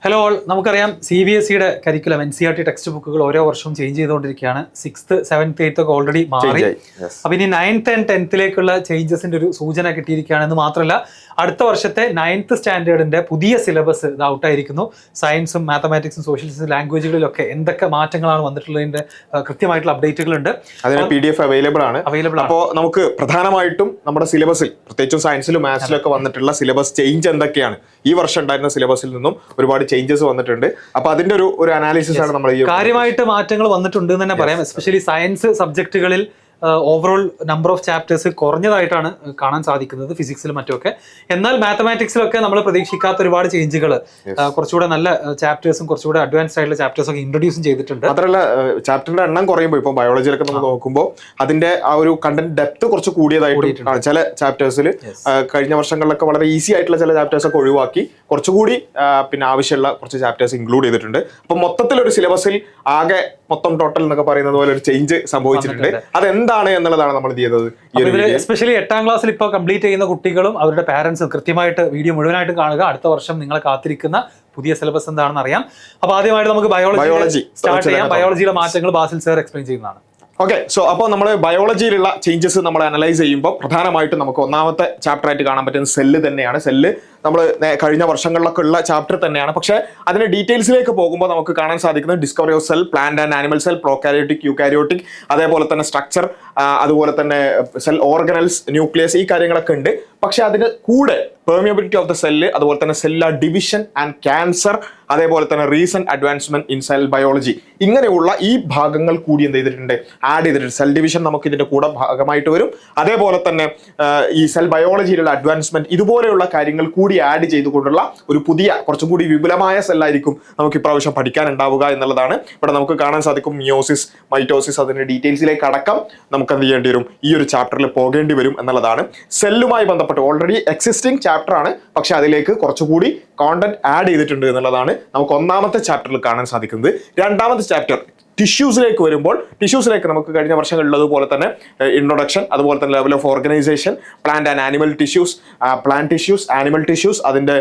Hello all, നമുക്കറിയാം CBSEയുടെ curriculum NCERT text ബുക്കുകൾ ഓരോ വർഷവും ചേഞ്ച് ചെയ്തുകൊണ്ടിരിക്കുകയാണ്. 6th 7th 8th ഒക്കെ ഓൾറെഡി മാറി. അപ്പൊ ഇനി 9th and 10th ചേഞ്ചസിന്റെ ഒരു സൂചന കിട്ടിയിരിക്കുകയാണെന്ന് മാത്രമല്ല, അടുത്ത വർഷത്തെ 9th സ്റ്റാൻഡേർഡിന്റെ പുതിയ സിലബസ് ഇത് ഔട്ടായിരിക്കുന്നു. സയൻസും മാത്തമാറ്റിക്സും സോഷ്യൽ സയൻസ് ലാംഗ്വേജുകളിലൊക്കെ എന്തൊക്കെ മാറ്റങ്ങളാണ് വന്നിട്ടുള്ളതിന്റെ കൃത്യമായിട്ടുള്ള അപ്ഡേറ്റുകൾ ഉണ്ട്. അതിന് PDF അവൈലബിൾ ആണ്. അപ്പോൾ നമുക്ക് പ്രധാനമായിട്ടും നമ്മുടെ സിലബസിൽ, പ്രത്യേകിച്ചും സയൻസിലും മാത്സിലും ഒക്കെ വന്നിട്ടുള്ള സിലബസ് ചേഞ്ച് എന്തൊക്കെയാണ്, ഈ വർഷം ഉണ്ടായിരുന്ന സിലബസിൽ നിന്നും ഒരുപാട് ചേഞ്ചസ് വന്നിട്ടുണ്ട്. അപ്പൊ അതിന്റെ ഒരു അനാലിസിസ് ആണ് നമ്മൾ കാര്യമായിട്ട് മാറ്റങ്ങൾ വന്നിട്ടുണ്ട് എന്ന് തന്നെ പറയാം. എസ്പെഷ്യലി സയൻസ് സബ്ജക്റ്റുകളിൽ ഓവറോൾ നമ്പർ ഓഫ് ചാപ്റ്റേഴ്സ് കുറഞ്ഞതായിട്ടാണ് കാണാൻ സാധിക്കുന്നത്, ഫിസിക്സിലും മറ്റുമൊക്കെ. എന്നാൽ മാത്തമാറ്റിക്സിലൊക്കെ നമ്മൾ പ്രതീക്ഷിക്കാത്ത ഒരുപാട് ചേഞ്ചുകൾ, കുറച്ചുകൂടെ നല്ല ചാപ്റ്റേഴ്സും കുറച്ചുകൂടെ അഡ്വാൻസ്ഡ് ആയിട്ടുള്ള ചാപ്റ്റേഴ്സും ഒക്കെ ഇൻട്രൊഡ്യൂസും ചെയ്തിട്ടുണ്ട്. മാത്രമല്ല ചാപ്റ്ററിന്റെ എണ്ണം കുറയുമ്പോൾ ഇപ്പൊ ബയോളജിയിലൊക്കെ നമ്മൾ നോക്കുമ്പോൾ അതിന്റെ ആ ഒരു കണ്ടന്റ് ഡെപ്ത് കുറച്ച് കൂടിയതായിട്ട് ചില ചാപ്റ്റേഴ്സിൽ കഴിഞ്ഞ വർഷങ്ങളിലൊക്കെ വളരെ ഈസി ആയിട്ടുള്ള ചില ചാപ്റ്റേഴ്സ് ഒക്കെ ഒഴിവാക്കി കുറച്ചുകൂടി പിന്നെ ആവശ്യമുള്ള കുറച്ച് ചാപ്റ്റേഴ്സ് ഇൻക്ലൂഡ് ചെയ്തിട്ടുണ്ട്. അപ്പൊ മൊത്തത്തിൽ ഒരു സിലബസിൽ ആകെ മൊത്തം ടോട്ടൽ എന്നൊക്കെ പറയുന്നത് പോലെ ഒരു ചേഞ്ച് സംഭവിച്ചിട്ടുണ്ട്. അതെന്താണ് എന്നുള്ളതാണ് നമ്മൾ ചെയ്തത്. എസ്പെഷ്യലി 8ാം ക്ലാസ്സിൽ ഇപ്പോൾ കംപ്ലീറ്റ് ചെയ്യുന്ന കുട്ടികളും അവരുടെ പാരന്റ്സും കൃത്യമായിട്ട് വീഡിയോ മുഴുവനായിട്ട് കാണുക. അടുത്ത വർഷം നിങ്ങളെ കാത്തിരിക്കുന്ന പുതിയ സിലബസ് എന്താണെന്ന് അറിയാം. അപ്പൊ ആദ്യമായിട്ട് നമുക്ക് ബയോളജി സ്റ്റാർട്ട് ചെയ്യാം. ബയോളജിയിലെ മാറ്റങ്ങൾ ബാസിൽ സർ എക്സ്പ്ലെയിൻ ചെയ്യുന്നതാണ്. ഓക്കെ, സോ അപ്പോൾ നമ്മൾ ബയോളജിയിലുള്ള ചേഞ്ചസ് നമ്മൾ അനലൈസ് ചെയ്യുമ്പോൾ പ്രധാനമായിട്ടും നമുക്ക് ഒന്നാമത്തെ ചാപ്റ്റർ ആയിട്ട് കാണാൻ പറ്റുന്ന സെല്ല് തന്നെയാണ്. സെല്ല് നമ്മൾ കഴിഞ്ഞ വർഷങ്ങളിലൊക്കെ ഉള്ള ചാപ്റ്റർ തന്നെയാണ്. പക്ഷേ അതിന്റെ ഡീറ്റെയിൽസിലേക്ക് പോകുമ്പോൾ നമുക്ക് കാണാൻ സാധിക്കുന്നത് discovery of cell, plant and animal cell, prokaryotic, eukaryotic, അതേപോലെ തന്നെ സ്ട്രക്ചർ, അതുപോലെ തന്നെ സെൽ ഓർഗനൽസ്, ന്യൂക്ലിയസ്, ഈ കാര്യങ്ങളൊക്കെ ഉണ്ട്. പക്ഷെ അതിന് കൂടെ പെർമിയബിലിറ്റി ഓഫ് ദ സെല്ല്, അതുപോലെ തന്നെ സെല്ലുലാർ ഡിവിഷൻ ആൻഡ് ക്യാൻസർ, അതേപോലെ തന്നെ recent advancement in cell biology, ഇങ്ങനെയുള്ള ഈ ഭാഗങ്ങൾ കൂടി എന്ത് ചെയ്തിട്ടുണ്ട്, ആഡ് ചെയ്തിട്ടുണ്ട്. സെൽ ഡിവിഷൻ നമുക്ക് ഇതിന്റെ കൂടെ ഭാഗമായിട്ട് വരും. അതേപോലെ തന്നെ ഈ സെൽ ബയോളജിയിലുള്ള അഡ്വാൻസ്മെന്റ്, ഇതുപോലെയുള്ള കാര്യങ്ങൾ കൂടി ആഡ് ചെയ്തുകൊണ്ടുള്ള ഒരു പുതിയ കുറച്ചും കൂടി വിപുലമായ സെല്ലായിരിക്കും നമുക്ക് ഇപ്രാവശ്യം പഠിക്കാനുണ്ടാവുക എന്നുള്ളതാണ് ഇവിടെ നമുക്ക് കാണാൻ സാധിക്കും. മിയോസിസ്, മൈറ്റോസിസ്, അതിന്റെ ഡീറ്റെയിൽസിലേക്ക് അടക്കം നമുക്ക് എന്ത് ചെയ്യേണ്ടി വരും, ഈ ഒരു ചാപ്റ്ററിൽ പോകേണ്ടി വരും എന്നുള്ളതാണ്. സെല്ലുമായി ബന്ധപ്പെട്ട് ഓൾറെഡി എക്സിസ്റ്റിംഗ് ചാപ്റ്റർ ആണ്, പക്ഷെ അതിലേക്ക് കുറച്ചുകൂടി കോണ്ടന്റ് ആഡ് ചെയ്തിട്ടുണ്ട് എന്നുള്ളതാണ് നമുക്ക് ഒന്നാമത്തെ ചാപ്റ്ററിൽ കാണാൻ സാധിക്കുന്നത്. രണ്ടാമത്തെ ചാപ്റ്റർ ടിഷ്യൂസിലേക്ക് വരുമ്പോൾ, ടിഷ്യൂസിലേക്ക് നമുക്ക് കഴിഞ്ഞ വർഷങ്ങളിലുള്ളതുപോലെ തന്നെ ഇൻട്രൊഡക്ഷൻ, അതുപോലെ തന്നെ level of organisation, plant and animal tissues, plant tissues, animal tissues, അതിന്റെ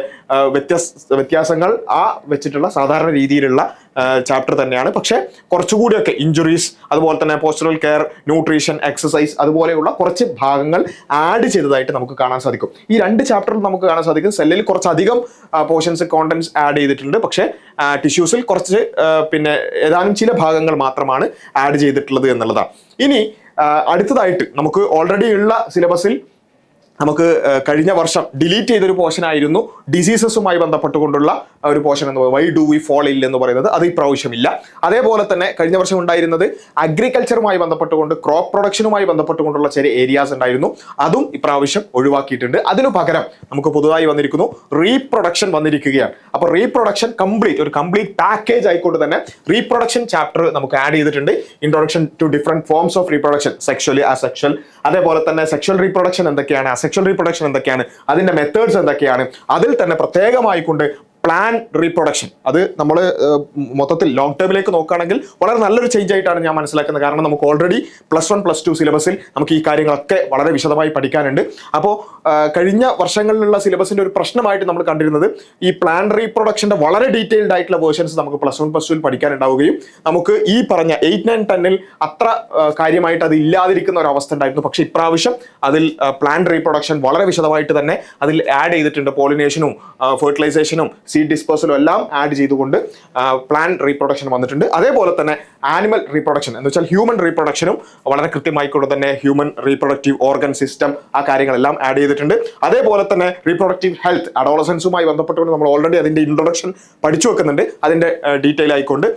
വ്യത്യാസങ്ങൾ ആ വെച്ചിട്ടുള്ള സാധാരണ രീതിയിലുള്ള ചാപ്റ്റർ തന്നെയാണ്. പക്ഷേ കുറച്ചുകൂടിയൊക്കെ ഇഞ്ചുറീസ്, അതുപോലെ തന്നെ പോസ്റ്ററൽ കെയർ, ന്യൂട്രീഷൻ, എക്സസൈസ്, അതുപോലെയുള്ള കുറച്ച് ഭാഗങ്ങൾ ആഡ് ചെയ്തതായിട്ട് നമുക്ക് കാണാൻ സാധിക്കും. ഈ രണ്ട് ചാപ്റ്ററിൽ നമുക്ക് കാണാൻ സാധിക്കും സെല്ലിൽ കുറച്ചധികം പോർഷൻസ്, കോണ്ടന്റ്സ് ആഡ് ചെയ്തിട്ടുണ്ട്. പക്ഷേ ടിഷ്യൂസിൽ കുറച്ച് പിന്നെ ഏതാനും ചില ഭാഗങ്ങൾ മാത്രമാണ് ആഡ് ചെയ്തിട്ടുള്ളത് എന്നുള്ളതാണ്. ഇനി അടുത്തതായിട്ട് നമുക്ക് ഓൾറെഡി ഉള്ള സിലബസിൽ നമുക്ക് കഴിഞ്ഞ വർഷം ഡിലീറ്റ് ചെയ്തൊരു പോർഷൻ ആയിരുന്നു ഡിസീസസുമായി ബന്ധപ്പെട്ടുകൊണ്ടുള്ള ഒരു പോർഷൻ എന്ന് പറയുന്നത്, വൈ ഡു വി ഫോൾ ഇൽ എന്ന് പറയുന്നത്. അത് ഇപ്രാവശ്യമില്ല. അതേപോലെ തന്നെ കഴിഞ്ഞ വർഷം ഉണ്ടായിരുന്നത് അഗ്രികൾച്ചറുമായി ബന്ധപ്പെട്ടുകൊണ്ട്, ക്രോപ്പ് പ്രൊഡക്ഷനുമായി ബന്ധപ്പെട്ടുകൊണ്ടുള്ള ചില ഏരിയാസ് ഉണ്ടായിരുന്നു. അതും ഇപ്രാവശ്യം ഒഴിവാക്കിയിട്ടുണ്ട്. അതിനു പകരം നമുക്ക് പുതുതായി വന്നിരിക്കുന്നു റീപ്രൊഡക്ഷൻ വന്നിരിക്കുകയാണ്. അപ്പോൾ റീപ്രൊഡക്ഷൻ ഒരു കംപ്ലീറ്റ് പാക്കേജ് ആയിക്കൊണ്ട് തന്നെ റീപ്രൊഡക്ഷൻ ചാപ്റ്റർ നമുക്ക് ആഡ് ചെയ്തിട്ടുണ്ട്. Introduction to different forms of reproduction, sexually, asexual, അതേപോലെ തന്നെ സെക്ഷൽ റീപ്രൊഡക്ഷൻ എന്തൊക്കെയാണ്, സെക്ഷൽ റീപ്രൊഡക്ഷൻ എന്തൊക്കെയാണ്, അതിന്റെ മെത്തേഡ്സ് എന്തൊക്കെയാണ്, അതിൽ തന്നെ പ്രത്യേകമായിക്കൊണ്ട് പ്ലാൻ റീപ്രൊഡക്ഷൻ, അത് നമ്മൾ മൊത്തത്തിൽ ലോങ് ടേമിലേക്ക് നോക്കുകയാണെങ്കിൽ വളരെ നല്ലൊരു ചേഞ്ച് ആയിട്ടാണ് ഞാൻ മനസ്സിലാക്കുന്നത്. കാരണം നമുക്ക് ഓൾറെഡി +1 +2 സിലബസിൽ നമുക്ക് ഈ കാര്യങ്ങളൊക്കെ വളരെ വിശദമായി പഠിക്കാനുണ്ട്. അപ്പോൾ കഴിഞ്ഞ വർഷങ്ങളിലുള്ള സിലബസിന്റെ ഒരു പ്രശ്നമായിട്ട് നമ്മൾ കണ്ടിരുന്നത് ഈ പ്ലാൻ റീപ്രൊഡക്ഷന്റെ വളരെ ഡീറ്റെയിൽഡ് ആയിട്ടുള്ള വേർഷൻസ് നമുക്ക് +1 +2 പഠിക്കാനുണ്ടാവുകയും നമുക്ക് ഈ പറഞ്ഞ 8, 9, 10 അത്ര കാര്യമായിട്ട് അത് ഇല്ലാതിരിക്കുന്ന ഒരു അവസ്ഥ ഉണ്ടായിരുന്നു. പക്ഷെ ഇപ്രാവശ്യം അതിൽ പ്ലാൻ റീപ്രൊഡക്ഷൻ വളരെ വിശദമായിട്ട് തന്നെ അതിൽ ആഡ് ചെയ്തിട്ടുണ്ട്. പോളിനേഷനും ഫെർട്ടിലൈസേഷനും സീഡ് ഡിസ്പോസലും എല്ലാം ആഡ് ചെയ്തുകൊണ്ട് പ്ലാൻ റീപ്രൊഡക്ഷൻ വന്നിട്ടുണ്ട്. അതേപോലെ തന്നെ ആനിമൽ റീപ്രൊഡക്ഷൻ എന്ന് വെച്ചാൽ ഹ്യൂമൻ റീപ്രൊഡക്ഷനും വളരെ കൃത്യമായിക്കൊണ്ട് തന്നെ ഹ്യൂമൻ റീപ്രൊഡക്റ്റീവ് ഓർഗൻ സിസ്റ്റം, ആ കാര്യങ്ങളെല്ലാം ആഡ് ചെയ്തിട്ടുണ്ട്. അതേപോലെ തന്നെ റീപ്രൊഡക്റ്റീവ് ഹെൽത്ത്, അഡോളസൻസുമായി ബന്ധപ്പെട്ടുകൊണ്ട് നമ്മൾ ഓൾറെഡി അതിന്റെ ഇൻട്രൊഡക്ഷൻ പഠിച്ചു വെക്കുന്നുണ്ട്. അതിന്റെ ഡീറ്റെയിൽ ആയിക്കൊണ്ട്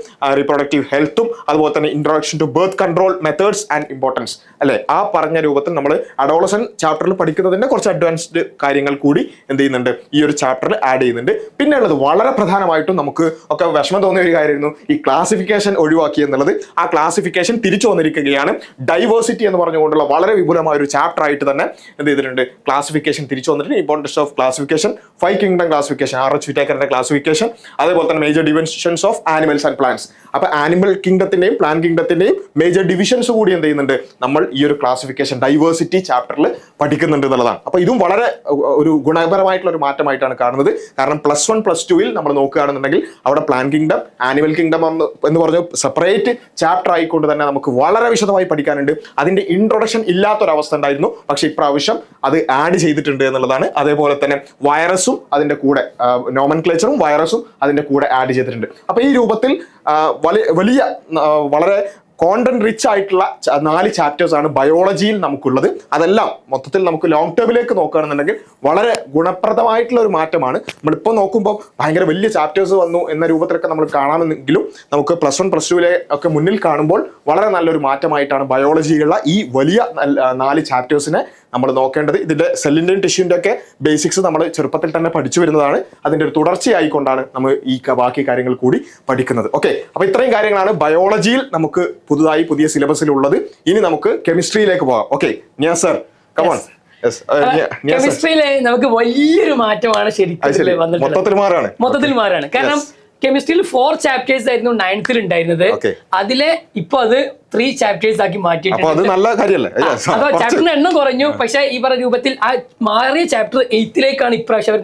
റീപ്രൊഡക്റ്റീവ് ഹെൽത്തും, അതുപോലെ തന്നെ introduction to birth control methods and importance, അല്ലെ, ആ പറഞ്ഞ രൂപത്തിൽ നമ്മൾ അഡോളസൻ ചാപ്റ്ററിൽ പഠിക്കുന്നതിന്റെ കുറച്ച് അഡ്വാൻസ്ഡ് കാര്യങ്ങൾ കൂടി എന്ത് ചെയ്യുന്നുണ്ട്, ഈ ഒരു ചാപ്റ്ററിൽ ആഡ് ചെയ്യുന്നുണ്ട്. പിന്നെ ഉള്ളത് വളരെ പ്രധാനമായിട്ടും നമുക്ക് ഒക്കെ വിഷമം തോന്നിയ ഒരു കാര്യമായിരുന്നു ഈ ക്ലാസിഫിക്കേഷൻ ഒഴിവാക്കി എന്നുള്ളത്. ആ ക്ലാസിഫിക്കേഷൻ തിരിച്ചു വന്നിരിക്കുകയാണ്. ഡൈവേഴ്സിറ്റി എന്ന് പറഞ്ഞുകൊണ്ടുള്ള വളരെ വിപുലമായ ഒരു ചാപ്റ്റർ ആയിട്ട് തന്നെ എന്ത് ചെയ്തിട്ടുണ്ട്, ക്ലാസിഫിക്കേഷൻ തിരിച്ചു വന്നിട്ടുണ്ട്. Importance of classification, 5 kingdom classification, RH വിറ്റേക്കറിന്റെ ക്ലാസിഫിക്കേഷൻ, അതേപോലെ തന്നെ major divisions of animals and plants. അപ്പൊ ആനിമൽ കിങ്ഡത്തിന്റെയും പ്ലാൻ കിങ്ഡത്തിന്റെയും മേജർ ഡിവിഷൻസ് കൂടി എന്ത് ചെയ്യുന്നുണ്ട്, നമ്മൾ ഈ ഒരു ക്ലാസിഫിക്കേഷൻ ഡൈവേഴ്സിറ്റി ചാപ്റ്ററിൽ പഠിക്കുന്നുണ്ട് എന്നുള്ളതാണ്. അപ്പൊ ഇതും വളരെ ഒരു ഗുണപരമായിട്ടുള്ള ഒരു മാറ്റമായിട്ടാണ് കാണുന്നത്. കാരണം +1 +2 നമ്മൾ നോക്കുകയാണെന്നുണ്ടെങ്കിൽ അവിടെ പ്ലാൻ കിങ്ഡം, ആനിമൽ കിങ്ഡം എന്ന് പറഞ്ഞ സെപ്പറേറ്റ് ചാപ്റ്റർ ആയിക്കൊണ്ട് തന്നെ നമുക്ക് വളരെ വിശദമായി പഠിക്കാനുണ്ട്. അതിന്റെ ഇൻട്രൊഡക്ഷൻ ഇല്ലാത്തൊരവസ്ഥ ഉണ്ടായിരുന്നു, പക്ഷെ ഇപ്രാവശ്യം അത് ആഡ് ചെയ്തിട്ടുണ്ട് എന്നുള്ളതാണ്. അതേപോലെ തന്നെ വൈറസും അതിന്റെ കൂടെ നോമൻക്ലേച്ചറും വൈറസും അതിന്റെ കൂടെ ആഡ് ചെയ്തിട്ടുണ്ട്. അപ്പൊ ഈ രൂപത്തിൽ വലിയ വളരെ കോണ്ടന്റ് റിച്ച് ആയിട്ടുള്ള 4 ചാപ്റ്റേഴ്സ് ആണ് ബയോളജിയിൽ നമുക്കുള്ളത്. അതെല്ലാം മൊത്തത്തിൽ നമുക്ക് ലോങ് ടേമിലേക്ക് നോക്കുകയാണെന്നുണ്ടെങ്കിൽ വളരെ ഗുണപ്രദമായിട്ടുള്ള ഒരു മാറ്റമാണ്. നമ്മളിപ്പോൾ നോക്കുമ്പോൾ ഭയങ്കര വലിയ ചാപ്റ്റേഴ്സ് വന്നു എന്ന രൂപത്തിലൊക്കെ നമ്മൾ കാണാമെങ്കിലും നമുക്ക് +1 +2 ഒക്കെ മുന്നിൽ കാണുമ്പോൾ വളരെ നല്ലൊരു മാറ്റമായിട്ടാണ് ബയോളജിയിലുള്ള ഈ വലിയ 4 ചാപ്റ്റേഴ്സിനെ നമ്മൾ നോക്കേണ്ടത്. ഇതിന്റെ സെല്ലിന്റെയും ടിഷ്യൂന്റെ ഒക്കെ ബേസിക്സ് നമ്മൾ ചെറുപ്പത്തിൽ തന്നെ പഠിച്ചു വരുന്നതാണ്. അതിന്റെ ഒരു തുടർച്ചയായിക്കൊണ്ടാണ് നമ്മൾ ഈ ബാക്കി കാര്യങ്ങൾ കൂടി പഠിക്കുന്നത്. ഓക്കെ, അപ്പൊ ഇത്രയും കാര്യങ്ങളാണ് ബയോളജിയിൽ നമുക്ക് പുതിയ സിലബസിൽ ഉള്ളത്. ഇനി നമുക്ക് കെമിസ്ട്രിയിലേക്ക് പോകാം. Okay, Niyas sir, come on. കെമിസ്ട്രിയിലെ നമുക്ക് വലിയൊരു മാറ്റമാണ് ശരിക്കും മൊത്തത്തിൽ മാറാണ്. കാരണം കെമിസ്ട്രിയിൽ 4 ചാപ്റ്റേഴ്സ് ആയിരുന്നു 9th ഉണ്ടായിരുന്നത്. അതിലെ ഇപ്പൊ അത് 3 ചാപ്റ്റേഴ്സ് ആക്കി മാറ്റിയിട്ടുണ്ട്. അഥവാ ചാപ്റ്ററിന്റെ എണ്ണം കുറഞ്ഞു, പക്ഷെ ഈ പറഞ്ഞ രൂപത്തിൽ ആ മാറിയ ചാപ്റ്റർ 8th ഇപ്രാവശ്യം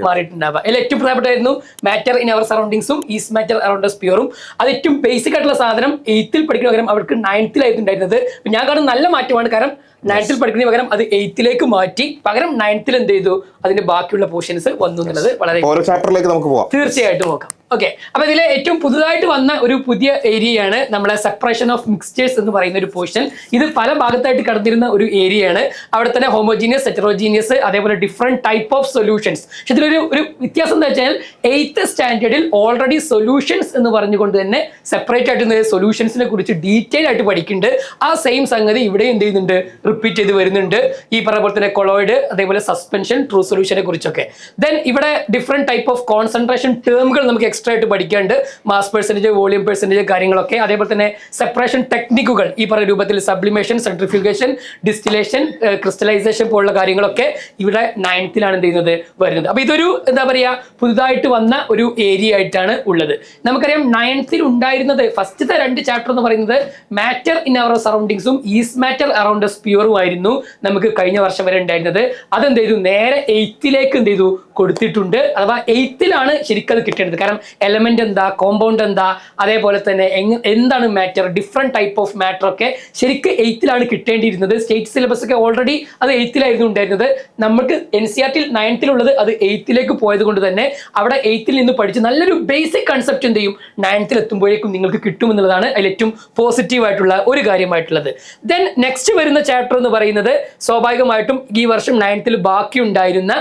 മാറിയിട്ടുണ്ടാവുക. അതിൽ ഏറ്റവും പ്രധാനപ്പെട്ടായിരുന്നു മാറ്റർ ഇൻ അവർ സറൗണ്ടിങ്സും ഈസ് മാറ്റർ അറൗണ്ട് us പ്യൂറും. അത് ഏറ്റവും ബേസിക് ആയിട്ടുള്ള സാധനം 8th പഠിക്കുന്ന പകരം അവർക്ക് 9th ഉണ്ടായിരുന്നത്. ഞാൻ കാണുന്ന നല്ല മാറ്റമാണ്. കാരണം 9th പഠിക്കുന്ന പകരം അത് 8th മാറ്റി, പകരം 9th എന്ത് ചെയ്തു, അതിന്റെ ബാക്കിയുള്ള പോർഷൻസ് വന്നു എന്നുള്ളത് വളരെ ഓരോ ചാപ്റ്ററിലേക്ക് നമുക്ക് പോകാം. തീർച്ചയായിട്ടും നോക്കാം. ഓക്കെ, അപ്പൊ ഇതിലെ ഏറ്റവും പുതുതായിട്ട് വന്ന ഒരു പുതിയ ഏരിയയാണ് നമ്മളെ സെപ്പറേഷൻ ഓഫ് മിക്സ്ചേഴ്സ് എന്ന് പറയുന്ന ഒരു പോർഷൻ. ഇത് പല ഭാഗത്തായിട്ട് കടന്നിരുന്ന ഒരു ഏരിയയാണ്. അവിടെ തന്നെ ഹോമോജീനിയസ്, ഹെറ്ററോജീനിയസ്, അതേപോലെ ഡിഫറെന്റ് ടൈപ്പ് ഓഫ് സൊല്യൂഷൻസ്. പക്ഷെ ഇതിലൊരു വ്യത്യാസം എന്താ വെച്ചാൽ 8th സ്റ്റാൻഡേർഡിൽ ഓൾറെഡി സൊല്യൂഷൻസ് എന്ന് പറഞ്ഞുകൊണ്ട് തന്നെ സെപ്പറേറ്റ് ആയിട്ട് സൊല്യൂഷൻസിനെ കുറിച്ച് ഡീറ്റെയിൽ ആയിട്ട് പഠിക്കുന്നുണ്ട്. ആ സെയിം സംഗതി ഇവിടെ എന്ത് ചെയ്യുന്നുണ്ട്, റിപ്പീറ്റ് ചെയ്ത് വരുന്നുണ്ട്. ഈ പറഞ്ഞ പോലെ തന്നെ കൊളോയിഡ്, അതേപോലെ സസ്പെൻഷൻ, ട്രൂ സൊല്യൂഷനെ കുറിച്ചൊക്കെ. ദെൻ ഇവിടെ ഡിഫറെന്റ് ടൈപ്പ് ഓഫ് കോൺസെൻട്രേഷൻ ടേമുകൾ നമുക്ക് എക്സ്ട്രാ ആയിട്ട് പഠിക്കാനുണ്ട്. മാസ് പെർസെന്റേജ്, വോളിയം പെർസെന്റേജ് കാര്യങ്ങളൊക്കെ. അതേപോലെ തന്നെ സെപ്പറേഷൻ ടെക്നിക്കുകൾ ഈ പറയുന്ന രൂപത്തിൽ സബ്ലിമേഷൻ, സെൻട്രിഫ്യൂഗേഷൻ, ഡിസ്റ്റിലേഷൻ, ക്രിസ്റ്റലൈസേഷൻ പോലുള്ള കാര്യങ്ങളൊക്കെ ഇവിടെ 9th എന്ത് ചെയ്യുന്നത് വരുന്നത്. അപ്പൊ ഇതൊരു എന്താ പറയാ പുതുതായിട്ട് വന്ന ഒരു ഏരിയ ആയിട്ടാണ് ഉള്ളത്. നമുക്കറിയാം 9th ഉണ്ടായിരുന്നത് ഫസ്റ്റത്തെ 2 ചാപ്റ്റർ എന്ന് പറയുന്നത് മാറ്റർ ഇൻ അവർ സറൗണ്ടിങ്സും ഈസ് മാറ്റർ അറൗണ്ട് us പ്യൂറും ആയിരുന്നു നമുക്ക് കഴിഞ്ഞ വർഷം വരെ ഉണ്ടായിരുന്നത്. അതെന്ത് ചെയ്തു, നേരെ 8th എന്ത് ചെയ്തു കൊടുത്തിട്ടുണ്ട്. അഥവാ 8th ശരിക്കും അത് കിട്ടേണ്ടത്. കാരണം എലമെന്റ് എന്താ, കോമ്പൗണ്ട് എന്താ, അതേപോലെ തന്നെ എന്താണ് matter, different type of matter ഒക്കെ ശരിക്കും 8th കിട്ടേണ്ടിയിരുന്നത്. സ്റ്റേറ്റ് സിലബസ് ഒക്കെ ഓൾറെഡി അത് 8th ഉണ്ടായിരുന്നത്. നമുക്ക് NCERT 9th ഉള്ളത് അത് 8th പോയത് കൊണ്ട് തന്നെ അവിടെ 8th നിന്ന് പഠിച്ച് നല്ലൊരു ബേസിക് കൺസെപ്റ്റ് എന്ത് ചെയ്യും 9th എത്തുമ്പോഴേക്കും നിങ്ങൾക്ക് കിട്ടുമെന്നുള്ളതാണ് അതിൽ ഏറ്റവും പോസിറ്റീവ് ആയിട്ടുള്ള ഒരു കാര്യമായിട്ടുള്ളത്. ദെൻ നെക്സ്റ്റ് വരുന്ന ചാപ്റ്റർ എന്ന് പറയുന്നത് സ്വാഭാവികമായിട്ടും ഈ വർഷം 9th ബാക്കി ഉണ്ടായിരുന്ന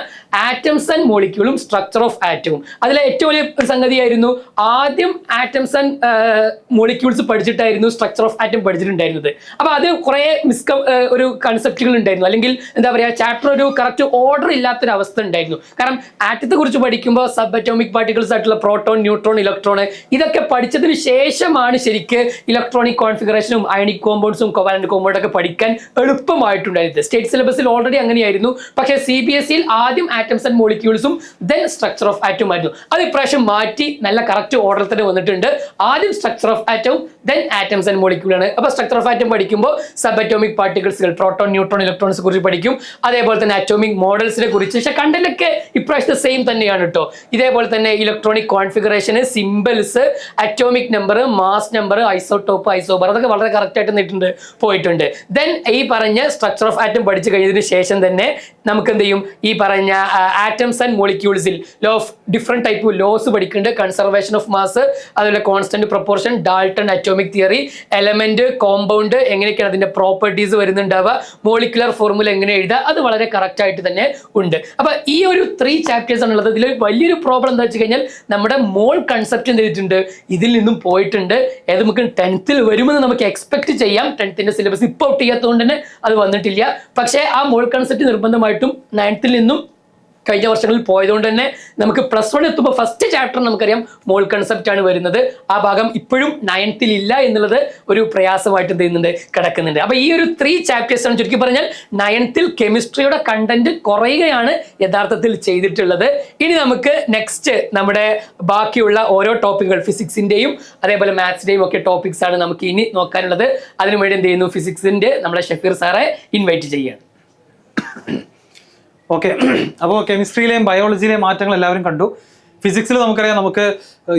ആറ്റംസ് ആൻഡ് മോളിക്യൂളും സ്ട്രക്ചർ ഓഫ് ആറ്റവും. അതിലെ ഏറ്റവും വലിയ ഒരു സംഗതിയായിരുന്നു ആദ്യം ആറ്റംസ് ആൻഡ് മോളിക്യൂൾസ് പഠിച്ചിട്ടായിരുന്നു സ്ട്രക്ചർ ഓഫ് ആറ്റം പഠിച്ചിട്ടുണ്ടായിരുന്നത്. അപ്പൊ അത് കുറെ ഒരു കൺസെപ്റ്റുകൾ ഉണ്ടായിരുന്നു. അല്ലെങ്കിൽ എന്താ പറയാ ചാപ്റ്റർ ഒരു കറക്റ്റ് ഓർഡർ ഇല്ലാത്തൊരു അവസ്ഥ ഉണ്ടായിരുന്നു. കാരണം ആറ്റത്തെ കുറിച്ച് പഠിക്കുമ്പോൾ സബ് അറ്റോമിക് പാർട്ടിക്കിൾസ് ആയിട്ടുള്ള പ്രോട്ടോൺ, ന്യൂട്രോൺ, ഇലക്ട്രോൺ ഇതൊക്കെ പഠിച്ചതിന് ശേഷമാണ് ശരിക്ക് ഇലക്ട്രോണിക് കോൺഫിഗറേഷനും അയണിക് കോമ്പൗണ്ട്സും കോവാലന്റ് കോമ്പൗണ്ട് ഒക്കെ പഠിക്കാൻ എളുപ്പമായിട്ടുണ്ടായിരുന്നത്. സ്റ്റേറ്റ് സിലബസിൽ ഓൾറെഡി അങ്ങനെയായിരുന്നു. പക്ഷേ CBSE ആദ്യം ആറ്റംസ് ആൻഡ് മോളിക്യൂൾസും ദെൻ സ്ട്രക്ചർ ഓഫ് ആറ്റവും ആയിരുന്നു. അത് ഇപ്രാവശ്യം മാറ്റി നല്ല കറക്റ്റ് ഓർഡർ തന്നെ വന്നിട്ടുണ്ട്. ആദ്യം സ്ട്രക്ചർ ഓഫ് ആറ്റവും ദെൻ ആറ്റംസ് ആൻഡ് മോളിക്യൂൾ ആണ്. അപ്പൊ സ്ട്രക്ചർ ഓഫ് ആറ്റം പഠിക്കുമ്പോൾ സബ് അറ്റോമിക് പാർട്ടിക്കിൾസുകൾ, പ്രോട്ടോൺ, ന്യൂട്രോൺ, ഇലക്ട്രോൺസ് കുറിച്ച് പഠിക്കും. അതേപോലെ തന്നെ അറ്റോമിക് മോഡൽസിനെ കുറിച്ച്. പക്ഷേ കണ്ടന്റ് ഒക്കെ ഇപ്രാവശ്യത്തെ സെയിം തന്നെയാണ് കേട്ടോ. ഇതേപോലെ തന്നെ ഇലക്ട്രോണിക് കോൺഫിഗറേഷന്, symbols, atomic number, mass number, isotope, isobar അതൊക്കെ വളരെ കറക്റ്റ് ആയിട്ട് പോയിട്ടുണ്ട്. ദെൻ ഈ പറഞ്ഞ സ്ട്രക്ചർ ഓഫ് ആറ്റം പഠിച്ചു കഴിഞ്ഞതിന് ശേഷം തന്നെ നമുക്ക് എന്ത് ചെയ്യും, ഈ പറഞ്ഞ ആറ്റംസ് ആൻഡ് മോളിക്യൂൾസിൽ law of different type laws പഠിക്കുന്നുണ്ട്. കൺസർവേഷൻ ഓഫ് മാസ്, അതുപോലെ constant proportion, Dalton atomic theory, element, compound എങ്ങനെയൊക്കെയാണ് അതിന്റെ പ്രോപ്പർട്ടീസ് വരുന്നുണ്ടാവുക, മോളിക്കുലർ ഫോർമുല എങ്ങനെ എഴുതുക, അത് വളരെ കറക്റ്റ് ആയിട്ട് തന്നെ ഉണ്ട്. അപ്പൊ ഈ ഒരു 3 ചാപ്റ്റേഴ്സ് ആണുള്ളത്. ഇതിൽ വലിയൊരു പ്രോബ്ലം എന്താ വെച്ച് കഴിഞ്ഞാൽ നമ്മുടെ മോൾ കൺസെപ്റ്റ് എന്ത് ചെയ്തിട്ടുണ്ട്, ഇതിൽ നിന്നും പോയിട്ടുണ്ട്. ഏത് നമുക്ക് 10th വരുമെന്ന് നമുക്ക് എക്സ്പെക്ട് ചെയ്യാം. 10th സിലബസ് ഇപ്പോൾ ഔട്ട് ചെയ്യാത്തതുകൊണ്ട് തന്നെ അത് വന്നിട്ടില്ല. പക്ഷേ ആ മോൾ കൺസെപ്റ്റ് നിർബന്ധമായിട്ടും 9th നിന്നും കഴിഞ്ഞ വർഷങ്ങളിൽ പോയതുകൊണ്ട് തന്നെ നമുക്ക് +1 എത്തുമ്പോൾ ഫസ്റ്റ് ചാപ്റ്റർ നമുക്കറിയാം മോൾ കൺസെപ്റ്റ് ആണ് വരുന്നത്. ആ ഭാഗം ഇപ്പോഴും 9th ഇല്ല എന്നുള്ളത് ഒരു പ്രയാസമായിട്ട് എന്ത് ചെയ്യുന്നുണ്ട്, കിടക്കുന്നുണ്ട്. അപ്പൊ ഈ ഒരു 3 ചാപ്റ്റേഴ്സ് ആണ് ചുരുക്കി പറഞ്ഞാൽ 9th കെമിസ്ട്രിയുടെ കണ്ടന്റ് കുറയുകയാണ് യഥാർത്ഥത്തിൽ ചെയ്തിട്ടുള്ളത്. ഇനി നമുക്ക് നെക്സ്റ്റ് നമ്മുടെ ബാക്കിയുള്ള ഓരോ ടോപ്പിക്കുകൾ ഫിസിക്സിന്റെയും അതേപോലെ മാത്സിന്റെയും ഒക്കെ ടോപ്പിക്സ് ആണ് നമുക്ക് ഇനി നോക്കാനുള്ളത്. അതിനുവേണ്ടി എന്ത് ചെയ്യുന്നു, ഫിസിക്സിന്റെ നമ്മുടെ ഷഫീർ സാറെ ഇൻവൈറ്റ് ചെയ്യുകയാണ്. ഓക്കെ, അപ്പോൾ കെമിസ്ട്രിയിലെയും ബയോളജിയിലെയും മാറ്റങ്ങൾ എല്ലാവരും കണ്ടു. ഫിസിക്സിൽ നമുക്കറിയാം, നമുക്ക്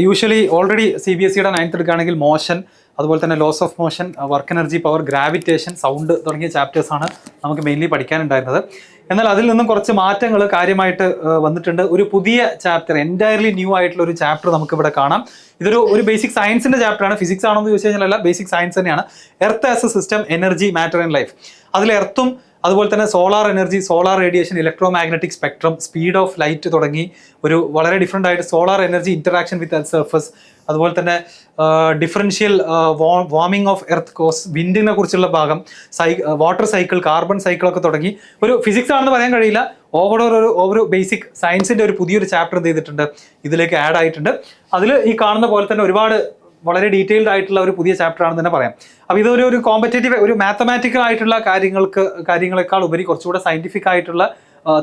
യൂഷ്വലി ഓൾറെഡി CBSE 9th എടുക്കുകയാണെങ്കിൽ മോഷൻ, അതുപോലെ തന്നെ laws of motion, work energy power, gravitation, sound തുടങ്ങിയ ചാപ്റ്റേഴ്സാണ് നമുക്ക് മെയിൻലി പഠിക്കാനുണ്ടായിരുന്നത്. എന്നാൽ അതിൽ നിന്നും കുറച്ച് മാറ്റങ്ങൾ കാര്യമായിട്ട് വന്നിട്ടുണ്ട്. ഒരു പുതിയ ചാപ്റ്റർ, എൻറ്റയർലി ന്യൂ ആയിട്ടുള്ള ഒരു ചാപ്റ്റർ നമുക്ക് ഇവിടെ കാണാം. ഇതൊരു ബേസിക് സയൻസിന്റെ ചാപ്റ്ററാണ്. ഫിസിക്സ് ആണോ എന്ന് ചോദിച്ചു കഴിഞ്ഞാൽ അല്ല, ബേസിക് സയൻസ് തന്നെയാണ്. Earth as a system, energy, matter and life. അതിൽ എർത്തും അതുപോലെ തന്നെ solar energy, solar radiation, electro magnetic spectrum, speed of light തുടങ്ങി ഒരു വളരെ ഡിഫറെൻ്റ് ആയിട്ട് solar energy interaction with earth surface, അതുപോലെ തന്നെ differential warming of earth cause, വിൻഡിനെ കുറിച്ചുള്ള ഭാഗം, വാട്ടർ സൈക്കിൾ, കാർബൺ സൈക്കിളൊക്കെ തുടങ്ങി ഒരു ഫിസിക്സ് ആണെന്ന് പറയാൻ കഴിയില്ല, ഒരു ബേസിക് സയൻസിന്റെ ഒരു പുതിയൊരു ചാപ്റ്റർ എന്ത് ചെയ്തിട്ടുണ്ട്, ഇതിലേക്ക് ആഡ് ആയിട്ടുണ്ട്. അതിൽ ഈ കാണുന്ന പോലെ തന്നെ ഒരുപാട് വളരെ ഡീറ്റെയിൽഡ് ആയിട്ടുള്ള ഒരു പുതിയ ചാപ്റ്റർ ആണെന്ന് തന്നെ പറയാം. അപ്പോൾ ഇതൊരു കോമ്പറ്റേറ്റീവ്, ഒരു മാത്തമാറ്റിക്കൽ ആയിട്ടുള്ള കാര്യങ്ങളെക്കാൾ ഉപരി കുറച്ചുകൂടെ സയന്റിഫിക് ആയിട്ടുള്ള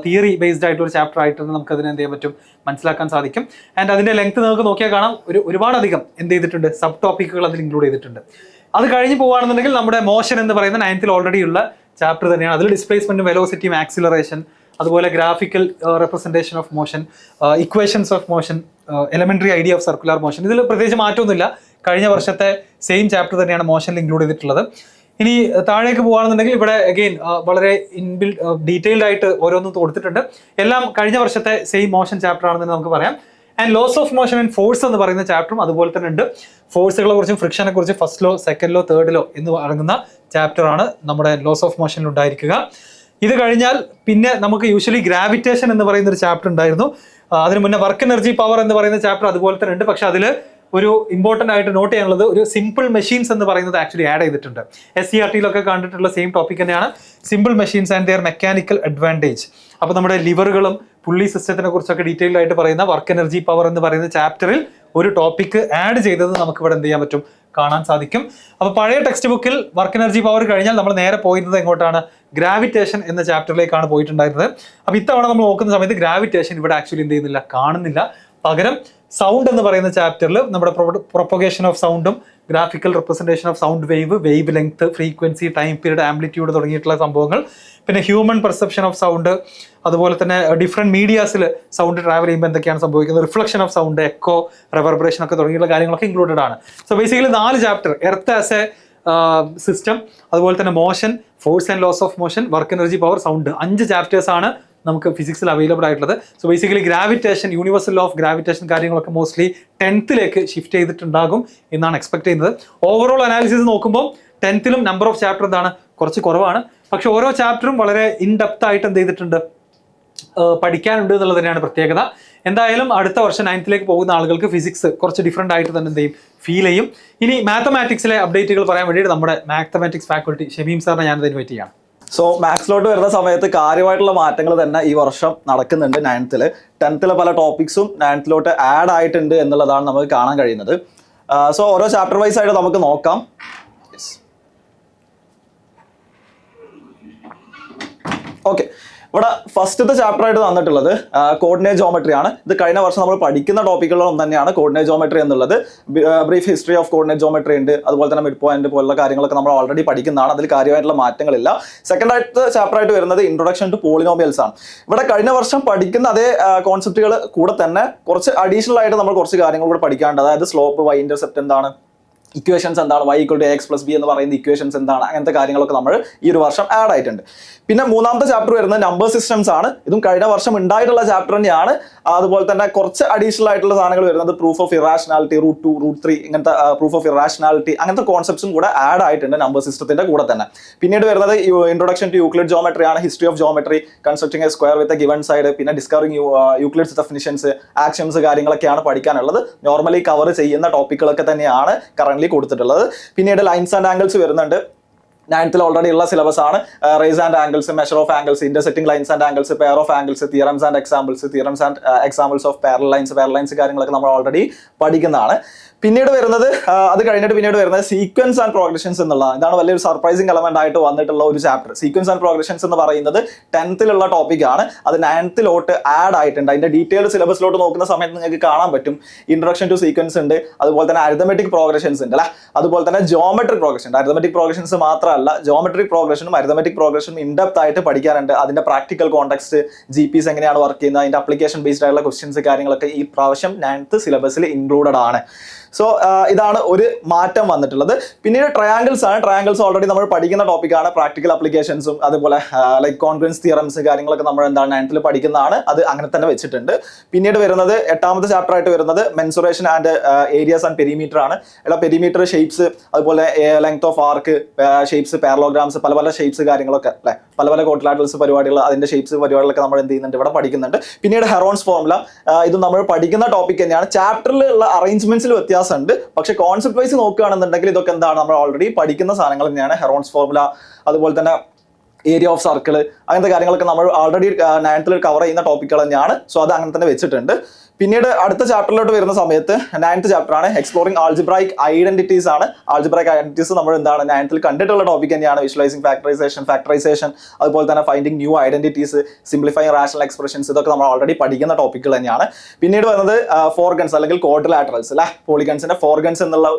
തിയറി ബേസ്ഡ് ആയിട്ടുള്ള ഒരു ചാപ്റ്റർ ആയിട്ട് നമുക്ക് അതിനെ എന്ത് ചെയ്യാൻ പറ്റും, മനസ്സിലാക്കാൻ സാധിക്കും. ആൻഡ് അതിന്റെ ലെങ്ത് നിങ്ങൾക്ക് നോക്കിയാൽ കാണാം, ഒരുപാടധികം എന്ത് ചെയ്തിട്ടുണ്ട്, സബ് ടോപ്പിക്കുകൾ അതിൽ ഇൻക്ലൂഡ് ചെയ്തിട്ടുണ്ട്. അത് കഴിഞ്ഞ് പോകുകയാണെന്നുണ്ടെങ്കിൽ നമ്മുടെ മോഷൻ എന്ന് പറയുന്ന 9th ഓൾറെഡി ഉള്ള ചാപ്റ്റർ തന്നെയാണ്. അതിൽ ഡിസ്പ്ലേസ്മെന്റും വെലോസിറ്റിയും ആക്സിലറേഷൻ, അതുപോലെ graphical representation of motion, equations of motion, elementary idea of circular motion. ഇതിൽ പ്രത്യേകിച്ച് മാറ്റമൊന്നുമില്ല, കഴിഞ്ഞ വർഷത്തെ സെയിം ചാപ്റ്റർ തന്നെയാണ് മോഷനിൽ ഇൻക്ലൂഡ് ചെയ്തിട്ടുള്ളത്. ഇനി താഴേക്ക് പോകുകയാണെന്നുണ്ടെങ്കിൽ ഇവിടെ അഗെയിൻ വളരെ ഡീറ്റെയിൽഡ് ആയിട്ട് ഓരോന്നും കൊടുത്തിട്ടുണ്ട്. എല്ലാം കഴിഞ്ഞ വർഷത്തെ സെയിം മോഷൻ ചാപ്റ്റർ ആണെന്ന് നമുക്ക് പറയാം. And laws of motion and force എന്ന് പറയുന്ന ചാപ്റ്ററും അതുപോലെ തന്നെ ഉണ്ട്. ഫോഴ്സുകളെ കുറിച്ചും ഫ്രിക്ഷനെ കുറിച്ചും first law, second law, third law എന്ന് അടങ്ങുന്ന ചാപ്റ്റർ ആണ് നമ്മുടെ ലോസ് ഓഫ് മോഷനിൽ ഉണ്ടായിരിക്കുക. ഇത് കഴിഞ്ഞാൽ പിന്നെ നമുക്ക് യൂഷ്വലി ഗ്രാവിറ്റേഷൻ എന്ന് പറയുന്ന ഒരു ചാപ്റ്റർ ഉണ്ടായിരുന്നു. അതിന് മുന്നേ വർക്ക് എനർജി പവർ എന്ന് പറയുന്ന ചാപ്റ്റർ അതുപോലെ തന്നെ ഉണ്ട്. പക്ഷെ അതിൽ ഒരു ഇമ്പോർട്ടൻ്റ് ആയിട്ട് നോട്ട് ചെയ്യാനുള്ളത്, ഒരു സിമ്പിൾ മെഷീൻസ് എന്ന് പറയുന്നത് ആക്ച്വലി ആഡ് ചെയ്തിട്ടുണ്ട്. SCRT-യിലൊക്കെ കണ്ടിട്ടുള്ള സെയിം ടോപ്പിക് തന്നെയാണ്, simple machines and their mechanical advantage. അപ്പോൾ നമ്മുടെ ലിവറുകളും പുള്ളി സിസ്റ്റത്തിനെ കുറിച്ചൊക്കെ ഡീറ്റെയിൽഡ് ആയിട്ട് പറയുന്ന വർക്ക് എനർജി പവർ എന്ന് പറയുന്ന ചാപ്റ്ററിൽ ഒരു ടോപ്പിക് ആഡ് ചെയ്തത് നമുക്ക് ഇവിടെ എന്ത് ചെയ്യാൻ പറ്റും, കാണാൻ സാധിക്കും. അപ്പോൾ പഴയ ടെക്സ്റ്റ് ബുക്കിൽ വർക്ക് എനർജി പവർ കഴിഞ്ഞാൽ നമ്മൾ നേരെ പോയിരുന്നത് എങ്ങോട്ടാണ്, ഗ്രാവിറ്റേഷൻ എന്ന ചാപ്റ്ററിലേക്കാണ് പോയിട്ടുണ്ടായിരുന്നത്. അപ്പോൾ ഇത്തവണ നമ്മൾ നോക്കുന്ന സമയത്ത് ഗ്രാവിറ്റേഷൻ ഇവിടെ ആക്ച്വലി എന്ത് ചെയ്യുന്നില്ല, കാണുന്നില്ല. പകരം സൗണ്ട് എന്ന് പറയുന്ന ചാപ്റ്ററിൽ നമ്മുടെ പ്രൊപ്പഗേഷൻ ഓഫ് സൗണ്ടും graphical representation of sound wave, wave length, frequency, time period, amplitude തുടങ്ങിയിട്ടുള്ള സംഭവങ്ങൾ, പിന്നെ ഹ്യൂമൻ പെർസെപ്ഷൻ ഓഫ് സൗണ്ട്, അതുപോലെ തന്നെ ഡിഫറെന്റ് മീഡിയാസിൽ സൗണ്ട് ട്രാവൽ ചെയ്യുമ്പോൾ എന്തൊക്കെയാണ് സംഭവിക്കുന്നത്, reflection of sound, echo, reverberation ഒക്കെ തുടങ്ങിയുള്ള കാര്യങ്ങളൊക്കെ ഇൻക്ലൂഡഡ് ആണ്. So basically 4 chapter, earth as a system, അതുപോലെ തന്നെ motion, force and laws of motion, work energy power, sound, 5 chapters ആണ് നമുക്ക് ഫിസിക്സിൽ അവൈലബിൾ ആയിട്ടുള്ളത്. So basically gravitation, universal law of gravitation കാര്യങ്ങളൊക്കെ മോസ്റ്റ്ലി 10th ഷിഫ്റ്റ് ചെയ്തിട്ടുണ്ടാകും എന്നാണ് എക്സ്പെക്ട് ചെയ്യുന്നത്. ഓവറോൾ അനാലിസിസ് നോക്കുമ്പോൾ 10th നമ്പർ ഓഫ് ചാപ്റ്റർ എന്താണ്, കുറച്ച് കുറവാണ്. പക്ഷെ ഓരോ ചാപ്റ്ററും വളരെ ഇൻഡെപ്ത് ആയിട്ട് എന്ത് ചെയ്തിട്ടുണ്ട്, പഠിക്കാനുണ്ട് എന്നുള്ളത് തന്നെയാണ് പ്രത്യേകത. എന്തായാലും അടുത്ത വർഷം 9th പോകുന്ന ആളുകൾക്ക് ഫിസിക്സ് കുറച്ച് ഡിഫറെൻ്റ് ആയിട്ട് തന്നെ എന്ത് ചെയ്യും, ഫീൽ ചെയ്യും. ഇനി മാത്തമാറ്റിക്സിലെ അപ്ഡേറ്റുകൾ പറയാൻ വേണ്ടിയിട്ട് നമ്മുടെ മാത്തമാറ്റിക്സ് ഫാക്കൽറ്റി ഷമീം സാറിനെ ഞാനത് ഇൻവൈറ്റ് ചെയ്യാം. സോ മാത്സിലോട്ട് വരുന്ന സമയത്ത് കാര്യമായിട്ടുള്ള മാറ്റങ്ങൾ തന്നെ ഈ വർഷം നടക്കുന്നുണ്ട്. 9th പല ടോപ്പിക്സും 9th ആഡ് ആയിട്ടുണ്ട് എന്നുള്ളതാണ് നമുക്ക് കാണാൻ കഴിയുന്നത്. സോ ഓരോ ചാപ്റ്റർ വൈസ് ആയിട്ട് നമുക്ക് നോക്കാം. ഓക്കെ, ഇവിടെ ഫസ്റ്റത്തെ ചാപ്റ്റർ ആയിട്ട് തന്നിട്ടുള്ളത് കോർഡിനേറ്റ് ജോമെട്രി ആണ്. ഇത് കഴിഞ്ഞ വർഷം നമ്മൾ പഠിക്കുന്ന ടോപ്പിക്കുകളൊന്നും തന്നെയാണ് കോർഡിനേറ്റ് ജോമെട്രി എന്നുള്ളത്. Brief history of coordinate geometry ഉണ്ട്, അതുപോലെ തന്നെ മിഡ് പോയിന്റ് പോലുള്ള കാര്യങ്ങളൊക്കെ നമ്മൾ ഓൾറെഡി പഠിക്കുന്നതാണ്. അതിൽ കാര്യമായിട്ടുള്ള മാറ്റങ്ങളില്ല. സെക്കൻഡ് ആയിട്ട് ചാപ്റ്റർ ആയിട്ട് വരുന്നത് ഇൻട്രൊഡക്ഷൻ ടു പോളിനോമിയൽസ് ആണ്. ഇവിടെ കഴിഞ്ഞ വർഷം പഠിക്കുന്ന അതേ കോൺസെപ്റ്റുകൾ കൂടെ തന്നെ കുറച്ച് അഡീഷണൽ ആയിട്ട് നമ്മൾ കുറച്ച് കാര്യങ്ങൾ കൂടെ പഠിക്കാനുണ്ട്. അതായത് സ്ലോപ്പ്, വൈ ഇന്റർസെപ്റ്റ് എന്താണ്, ഇക്വേഷൻസ് എന്താണ്, y = ax+b എന്ന് പറയുന്ന ഇക്വേഷൻസ് എന്താണ്, അങ്ങനത്തെ കാര്യങ്ങളൊക്കെ നമ്മൾ ഈ ഒരു വർഷം ആഡ് ആയിട്ടുണ്ട്. പിന്നെ മൂന്നാമത്തെ ചാപ്റ്റർ വരുന്നത് നമ്പർ സിസ്റ്റംസ് ആണ്. ഇതും കഴിഞ്ഞ വർഷം ഉണ്ടായിട്ടുള്ള ചാപ്റ്റർ തന്നെയാണ്. അതുപോലെ തന്നെ കുറച്ച് അഡീഷണൽ ആയിട്ടുള്ള സാധനങ്ങൾ വരുന്നത് പ്രൂഫ് ഓഫ് ഇറാഷണാലിറ്റി, √2, √3 ഇങ്ങനത്തെ പ്രൂഫ് ഓഫ് ഇറാഷണാലിറ്റി അങ്ങനത്തെ കോൺസെപ്റ്റ്സും കൂടെ ആഡ് ആയിട്ടുണ്ട് നമ്പർ സിസ്റ്റത്തിന്റെ കൂടെ തന്നെ. പിന്നീട് വരുന്നത് ഇൻട്രൊഡക്ഷൻ ടു യൂക്ലിഡ് ജോമെട്രി ആണ്, history of geometry, constructing A square with a given side, പിന്നെ ഡിസ്കവറിംഗ് യൂക്ലിഡ്സ് ഡെഫിനിഷൻസ്, ആക്ഷൻസ് കാര്യങ്ങളൊക്കെയാണ് പഠിക്കാനുള്ളത്. നോർമലി കവർ ചെയ്യുന്ന ടോപ്പിക്കുകളൊക്കെ തന്നെയാണ് കറന്റ് കൊടുത്തിട്ടുള്ളത്. പിന്നീട് ലൈൻസ് ആൻഡ് ആംഗിൾസ് വരുന്നുണ്ട്. 9th ഓൾറെഡി ഉള്ള സിലബസ് ആണ്. Rays and angles, measure of angles, intersecting lines and angles, pair of angles, theorems and examples of parallel lines കാര്യങ്ങളൊക്കെ നമ്മൾ ഓൾറെഡി പഠിക്കുന്നതാണ്. പിന്നീട് വരുന്നത് അത് കഴിഞ്ഞിട്ട് പിന്നീട് വരുന്നത് സീക്വൻസ് ആൻഡ് പ്രോഗ്രഷൻസ് എന്നുള്ളതാണ്. ഇതാണ് വലിയൊരു സർപ്രൈസിംഗ് എലമെന്റ് ആയിട്ട് വന്നിട്ടുള്ള ഒരു ചാപ്റ്റർ. സീക്വൻസ് ആൻഡ് പ്രോഗ്രഷൻസ് എന്ന് പറയുന്നത് 10th ടോപ്പിക് ആണ്. അത് 9th ആഡ് ആയിട്ടുണ്ട്. അതിന്റെ ഡീറ്റെയിൽഡ് സിലബസിലോട്ട് നോക്കുന്ന സമയത്ത് നിങ്ങൾക്ക് കാണാൻ പറ്റും. ഇൻട്രൊഡക്ഷൻ ടു സീക്വൻസ് ഉണ്ട്, അതുപോലെ തന്നെ അരിത്തമെറ്റിക് പ്രോഗ്രഷൻസ് ഉണ്ട് അല്ലെ, അതുപോലെ തന്നെ ജോമെട്രിക് പ്രോഗ്രഷൻ. അരിത്തമെറ്റിക് പ്രോഗ്രഷൻസ് മാത്രമല്ല, മാത്രമല്ല ജോമെട്രിക് പ്രോഗ്രഷനും അരിതമെറ്റിക് പ്രോഗ്രഷനും ഇൻഡെപ്ത് ആയിട്ട് പഠിക്കാനുണ്ട്. അതിന്റെ പ്രാക്ടിക്കൽ കോണ്ടെക്സ്റ്റ്, GPs എങ്ങനെയാണ് വർക്ക് ചെയ്യുന്നത്, അതിന്റെ അപ്ലിക്കേഷൻ ബേസ്ഡ് ആയിട്ടുള്ള ക്വസ്റ്റ്യൻസ് കാര്യങ്ങളൊക്കെ ഈ പ്രാവശ്യം 9th സിലബസിൽ ഇൻക്ലൂഡഡ് ആണ്. സോ ഇതാണ് ഒരു മാറ്റം വന്നിട്ടുള്ളത്. പിന്നീട് ട്രയാങ്കിൾസ് ആണ്. ട്രയാങ്കിൾസ് ഓൾറെഡി നമ്മൾ പഠിക്കുന്ന ടോപ്പിക്കാണ്. പ്രാക്ടിക്കൽ അപ്ലിക്കേഷൻസും അതുപോലെ ലൈക്ക് കോൺഗ്രൻസ് തിയറംസ് കാര്യങ്ങളൊക്കെ നമ്മൾ എന്താണ് 9th പഠിക്കുന്നതാണ്. അത് അങ്ങനെ തന്നെ വെച്ചിട്ടുണ്ട്. പിന്നീട് വരുന്നത് 8ാമത്തെ ചാപ്റ്റർ ആയിട്ട് വരുന്നത് mensuration and areas and perimeter ആണ്. പെരിമീറ്റർ ഷേപ്സ്, അതുപോലെ length of arc shapes, parallelograms, പല പല ഷേപ്സ് കാര്യങ്ങളൊക്കെ അല്ലെ, പല പല കോട്ടിലാറ്റൽസ് പരിപാടികൾ, അതിന്റെ ഷേപ്സ് പരിപാടികളൊക്കെ നമ്മൾ എന്ത് ചെയ്യുന്നുണ്ട്, ഇവിടെ പഠിക്കുന്നുണ്ട്. പിന്നീട് ഹെറോൺസ് ഫോർമുല, ഇത് നമ്മൾ പഠിക്കുന്ന ടോപ്പിക് തന്നെയാണ്. ചാപ്റ്ററിലുള്ള അറേഞ്ച്മെന്റ്സിൽ വ്യത്യാസമുണ്ട്, പക്ഷെ കോൺസെപ്റ്റ് വൈസ് നോക്കുകയാണെന്നുണ്ടെങ്കിൽ ഇതൊക്കെ എന്താണ് നമ്മൾ ഓൾറെഡി പഠിക്കുന്ന സാധനങ്ങൾ തന്നെയാണ്. ഹെറോൺസ് ഫോർമുല, അതുപോലെ തന്നെ ഏരിയ ഓഫ് സർക്കിൾ, അങ്ങനത്തെ കാര്യങ്ങളൊക്കെ നമ്മൾ ഓൾറെഡി 9th കവർ ചെയ്യുന്ന ടോപ്പിക്കുകൾ തന്നെയാണ്. സോ അത് അങ്ങനെ തന്നെ വെച്ചിട്ടുണ്ട്. പിന്നീട് അടുത്ത ചാപ്റ്ററിലോട്ട് വരുന്ന സമയത്ത് 9th ചാപ്റ്റർ ആണ് എക്സ്പ്ലോറിംഗ് ആൾജിബ്രൈക് ഐഡന്റിറ്റീസ് ആണ്. ആൾജിബ്രൈക് ഐഡന്റിറ്റീസ് നമ്മൾ എന്താണ് 9th കണ്ടിട്ടുള്ള ടോപ്പിക് തന്നെയാണ്. വിഷ്വലൈസിംഗ് ഫാക്ടറൈസേഷൻ, അതുപോലെ തന്നെ finding new identities, simplifying rational expressions, ഇതൊക്കെ നമ്മൾ ഓൾറെഡി പഠിക്കുന്ന ടോപ്പിക്കുകൾ തന്നെയാണ്. പിന്നീട് വരുന്നത് ഫോർഗൺസ് അല്ലെങ്കിൽ ക്വാഡ്രിലാറ്ററൽസ് അല്ലെ, പോളിഗൺസിന്റെ ഫോർഗൺസ് എന്നുള്ള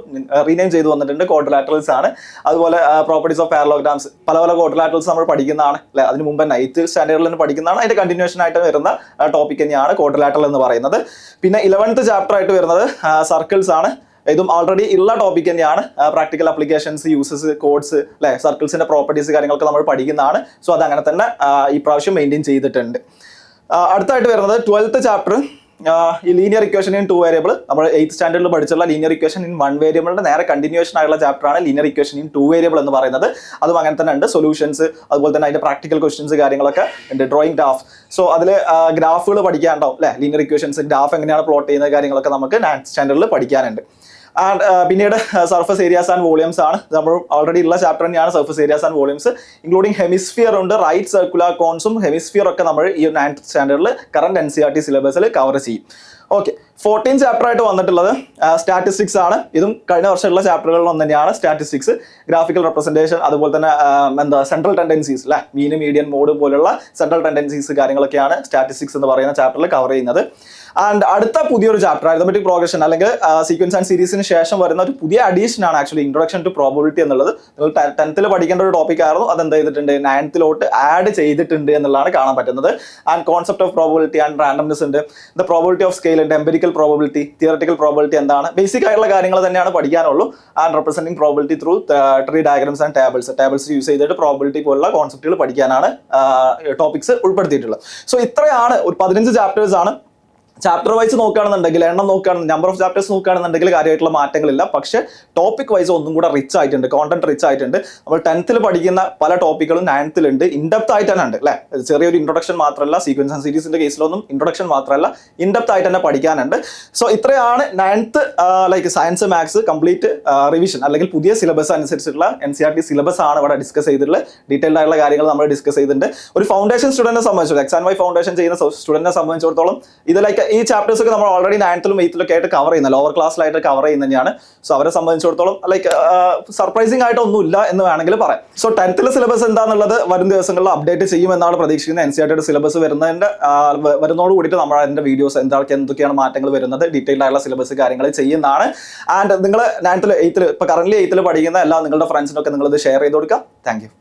റീനെയിം ചെയ്ത് വന്നിട്ടുണ്ട്, ക്വാഡ്രിലാറ്ററൽസ് ആണ്. അതുപോലെ പ്രോപ്പർട്ടീസ് ഓഫ് പാരലോഗ്രാംസ്, പല പല ക്വാഡ്രിലാറ്ററൽസ് നമ്മൾ പഠിക്കുന്നതാണ് അല്ലെ. അതിന് മുമ്പ് 9th സ്റ്റാൻഡേർഡിൽ തന്നെ പഠിക്കുന്നതാണ്. അതിന്റെ കണ്ടിന്യൂഷൻ ആയിട്ട് വരുന്ന ടോപ്പിക് തന്നെയാണ് ക്വാഡ്രിലാറ്ററൽ എന്ന് പറയുന്നത്. പിന്നെ 11th ചാപ്റ്റർ ആയിട്ട് വരുന്നത് സർക്കിൾസ് ആണ്. ഇതും ഓൾറെഡി ഉള്ള ടോപ്പിക് തന്നെയാണ്. പ്രാക്ടിക്കൽ അപ്ലിക്കേഷൻസ്, യൂസസ്, കോഡ്സ് അല്ലെ, സർക്കിൾസിന്റെ പ്രോപ്പർട്ടീസ് കാര്യങ്ങളൊക്കെ നമ്മൾ പഠിക്കുന്നതാണ്. സോ അത് അങ്ങനെ തന്നെ ഈ പ്രാവശ്യം മെയിൻറ്റെയിൻ ചെയ്തിട്ടുണ്ട്. അടുത്തായിട്ട് വരുന്നത് 12th ചാപ്റ്റർ, ഈ ലീനിയർ ഇക്വേഷൻ ഇൻ 2 വേരിയബിൾ. നമ്മൾ 8th സ്റ്റാൻഡേർഡിൽ പഠിച്ചുള്ള ലീനിയർ ഇക്വേഷൻ ഇൻ 1 വേരിയബിളിന്റെ നേരെ കണ്ടിന്യൂഷൻ ആയുള്ള ചാപ്റ്റർ ആണ് ലീനിയർ ഇക്വേഷൻ ഇൻ 2 വേരിയബിൾ എന്ന് പറയുന്നത്. അതും അങ്ങനെ തന്നെ ഉണ്ട്. സൊല്യൂഷൻസ്, അതുപോലെ തന്നെ അതിന്റെ പ്രാക്ടിക്കൽ ക്വസ്റ്റ്യൻസ് കാര്യങ്ങളൊക്കെ ഉണ്ട്. ഡ്രോയിങ് ഗ്രാഫ്, സോ അതിൽ ഗ്രാഫുകൾ പഠിക്കാനുണ്ടാവും അല്ലെ. ലീനിയർ ഇക്വേഷൻസ് ഗ്രാഫ് എങ്ങനെയാണ് പ്ലോട്ട് ചെയ്യുന്ന കാര്യങ്ങളൊക്കെ നമുക്ക് 9th സ്റ്റാൻഡേർഡിൽ പഠിക്കാനുണ്ട്. ആൻഡ് പിന്നീട് സർഫസ് ഏരിയാസ് ആൻഡ് വോളിയംസ് ആണ്. നമ്മൾ ഓൾറെഡി ഉള്ള ചാപ്റ്റർ തന്നെയാണ് surface areas and volumes. Including hemisphere ഉണ്ട്, റൈറ്റ് സർക്കുലർ കോൺസും ഹെമിസ്ഫിയർ ഒക്കെ നമ്മൾ ഈ 9th സ്റ്റാൻഡേർഡിൽ കറന്റ് NCERT സിലബസിൽ കവർ ചെയ്യും. ഓക്കെ, 14th ചാപ്റ്റർ ആയിട്ട് വന്നിട്ടുള്ളത് സ്റ്റാറ്റിസ്റ്റിക്സ് ആണ്. ഇതും കഴിഞ്ഞ വർഷമുള്ള ചാപ്റ്ററുകളിൽ ഒന്ന് തന്നെയാണ്. സ്റ്റാറ്റിസ്റ്റിക്സ്, ഗ്രാഫിക്കൽ റെപ്രസെന്റേഷൻ, അതുപോലെ തന്നെ സെൻട്രൽ ടെൻഡൻസീസ് അല്ലെ, മീൻ, മീഡിയൻ, മോഡ് പോലുള്ള സെൻട്രൽ ടെൻഡൻസീസ് കാര്യങ്ങളൊക്കെയാണ് സ്റ്റാറ്റിസ്റ്റിക്സ് എന്ന് പറയുന്ന ചാപ്റ്ററിൽ കവർ ചെയ്യുന്നത്. ആൻഡ് അടുത്ത പുതിയൊരു ചാപ്റ്റർ അരിതമെറ്റിക് പ്രോഗ്രഷൻ അല്ലെങ്കിൽ സീക്വൻസ് ആൻഡ് സീരീസിന് ശേഷം വരുന്ന ഒരു പുതിയ അഡീഷൻ ആണ് ആക്ച്വലി ഇൻട്രൊഡക്ഷൻ ടു പ്രോബബിലിറ്റി എന്നുള്ളത്. നിങ്ങൾ 10th പഠിക്കേണ്ട ഒരു ടോപ്പിക് ആയിരുന്നു, അത് എന്ത് ചെയ്തിട്ടുണ്ട് 9th ആഡ് ചെയ്തിട്ടുണ്ട് എന്നുള്ളതാണ് കാണാൻ പറ്റുന്നത്. And concept of probability and randomness ഉണ്ട്, ദ പ്രോബബിലിറ്റി ഓഫ് സ്കെയിൽ ഉണ്ട്, എംപിരിക്കൽ പ്രോബബിലിറ്റി, തിയററ്റിക്കൽ പ്രോബബിലിറ്റി എന്താണ്, ബേസിക് ആയിട്ടുള്ള കാര്യങ്ങൾ തന്നെയാണ് പഠിക്കാനുള്ളൂ. And representing probability through tree diagrams and tables use ചെയ്തിട്ട് പ്രോബബിലിറ്റി പോലുള്ള കോൺസെപ്റ്റുകൾ പഠിക്കാനാണ് ടോപ്പിക്സ് ഉൾപ്പെടുത്തിയിട്ടുള്ളത്. സോ ഇത്രയാണ് ഒരു 15 ചാപ്റ്റേഴ്സ് ആണ്. ചാപ്റ്റർ വൈസ് നോക്കുകയാണെന്നുണ്ടെങ്കിൽ, എണ്ണം നോക്കുകയാണെന്ന്, നമ്പർ ഓഫ് ചാപ്റ്റേഴ്സ് നോക്കുകയാണെന്നുണ്ടെങ്കിൽ കാര്യമായിട്ടുള്ള മാറ്റങ്ങളില്ല. പക്ഷേ ടോപ്പിക് വൈസ് ഒന്നും കൂടെ റിച്ച് ആയിട്ടുണ്ട്, കോണ്ടന്റ് റിച്ച് ആയിട്ടുണ്ട്. നമ്മൾ 10th പഠിക്കുന്ന പല ടോപ്പിക്കുകളും 9th ഉണ്ട്, ഇൻഡെപ്ത് ആയിട്ട് തന്നെ ഉണ്ട് അല്ലെ. ചെറിയൊരു ഇൻട്രൊഡക്ഷൻ മാത്രമല്ല, സീക്വൻസ് ആൻഡ് സീരീസിന്റെ കേസിലൊന്നും ഇൻട്രൊഡക്ഷൻ മാത്രമല്ല, ഇൻഡെപ്ത് ആയിട്ട് തന്നെ പഠിക്കാനുണ്ട്. സോ ഇത്രയാണ് 9th like science maths complete revision അല്ലെങ്കിൽ പുതിയ സിലബസ് അനുസരിച്ചിട്ടുള്ള NCERT സിലബസ് ആണ് ഇവിടെ ഡിസ്കസ് ചെയ്തിട്ടുള്ള. ഡീറ്റെയിൽഡ് ആയിട്ടുള്ള കാര്യങ്ങൾ നമ്മൾ ഡിസ്കസ് ചെയ്തിട്ടുണ്ട്. ഒരു ഫൗണ്ടേഷൻ സ്റ്റുഡന്റിനെ സംബന്ധിച്ചിടത്തോളം, എക്സാം വൈ ഫൗണ്ടേഷൻ ചെയ്യുന്ന സ്റ്റുഡന്റിനെ സംബന്ധിച്ചിടത്തോളം ഇത് ലൈക്ക് ഈ ചാപ്റ്റേഴ്സ് ഒക്കെ നമ്മൾ ഓൾറെഡി 9th 8th ആയിട്ട് കവർ ചെയ്യുന്ന, ലോവർ ക്ലാസ്സിലായിട്ട് കവർ ചെയ്യുന്ന തന്നെയാണ്. സോ അവരെ സംബന്ധിച്ചിടത്തോളം ലൈക്ക് സർപ്രൈസിംഗ് ആയിട്ടൊന്നുമില്ല എന്ന് വേണമെങ്കിൽ പറയാം. സോ 10th സിലബസ് എന്താണെന്നുള്ളത് വരും ദിവസങ്ങളിൽ അപ്ഡേറ്റ് ചെയ്യുമെന്നാണ് പ്രതീക്ഷിക്കുന്നത്. NCERT സിലബസ് വരുന്നതോട് കൂടിയിട്ട് നമ്മൾ അതിന്റെ വീഡിയോസ് എന്തൊക്കെയാണ് മാറ്റങ്ങൾ വരുന്നത്, ഡീറ്റെയിൽഡ് ആയിട്ടുള്ള സിലബസ് കാര്യങ്ങൾ ചെയ്യുന്നതാണ്. ആൻഡ് നിങ്ങൾ 9th 8th ഇപ്പൊ കറന്റ് 8th പഠിക്കുന്ന എല്ലാ നിങ്ങളുടെ ഫ്രണ്ട്സിനൊക്കെ നിങ്ങൾ ഇത് ഷെയർ ചെയ്ത് കൊടുക്കുക. Thank you.